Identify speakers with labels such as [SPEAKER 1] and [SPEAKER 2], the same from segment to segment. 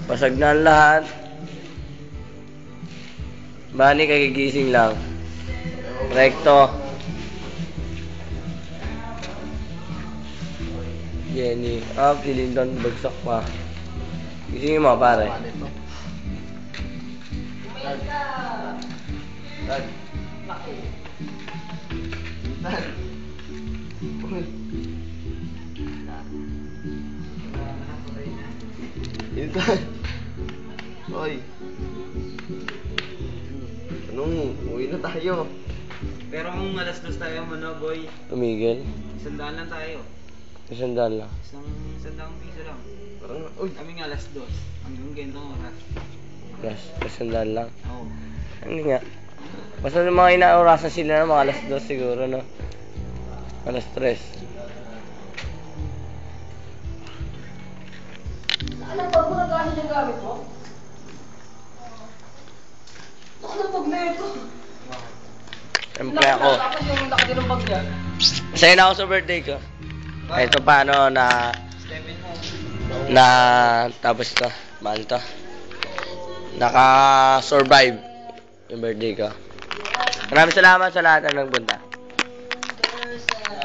[SPEAKER 1] Basag na ang lahat. Bani, kagigising lang. Recto. Jenny. Si Lyndon, bagsak pa. Gisingin mo, pare. Dad. Dad. Intan. Hoy. Anong, uwi na tayo.
[SPEAKER 2] Pero kung alas 2 tayo, boy,
[SPEAKER 1] Tumigil.
[SPEAKER 2] 100 lang tayo.
[SPEAKER 1] 100 lang.
[SPEAKER 2] Isang piso lang.
[SPEAKER 1] Parang, uy.
[SPEAKER 2] Kami nga alas 2. Hanggang ganitong oras.
[SPEAKER 1] Plus, 100 lang.
[SPEAKER 2] Oo.
[SPEAKER 1] Ano nga? Basta yung mga inaurasan sila na mga alas 2 siguro, no? Alas 3.
[SPEAKER 3] Alam ba kung nagkano yung gamit mo? Ako ng bag na ito.
[SPEAKER 1] Siyempre ako.
[SPEAKER 3] Tapos yung laki ng bag niya.
[SPEAKER 1] Masaya na ako sa birthday ko. Ito paano na
[SPEAKER 2] Steven mo.
[SPEAKER 1] tapos to. Mahal to. Naka-survive yung birthday ko. Maraming salamat sa lahat ng nagpunta.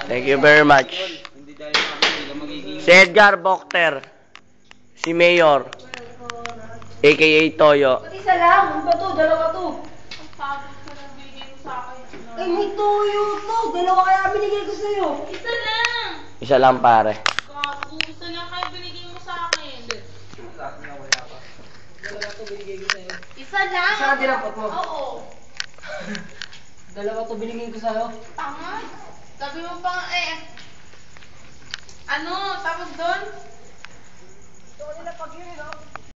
[SPEAKER 1] Thank you very much.
[SPEAKER 2] Hindi dahil sa akin, hindi ka magiging...
[SPEAKER 1] Si Edgar Bokter. Si Mayor. A.K.A. Toyo.
[SPEAKER 3] Ba't isa lang? Ano ba to? Dalawa to.
[SPEAKER 4] Ang pagod ko lang bigay mo sa akin.
[SPEAKER 3] Ay, may tuyo to. Dalawa kaya binigay ko sa'yo.
[SPEAKER 4] Isa lang!
[SPEAKER 1] Isa lang pare.
[SPEAKER 4] Kapo, isa lang kaya binigay mo sa akin.
[SPEAKER 3] Dalawa to binigay ko sa'yo.
[SPEAKER 4] Isa lang!
[SPEAKER 3] Isa lang dinampot mo?
[SPEAKER 4] Oo.
[SPEAKER 3] Dalawa to binigay ko sa'yo.
[SPEAKER 4] Tama. Sabi mo pa nga ano, tapos doon?
[SPEAKER 3] Ito kanila pag yun, no?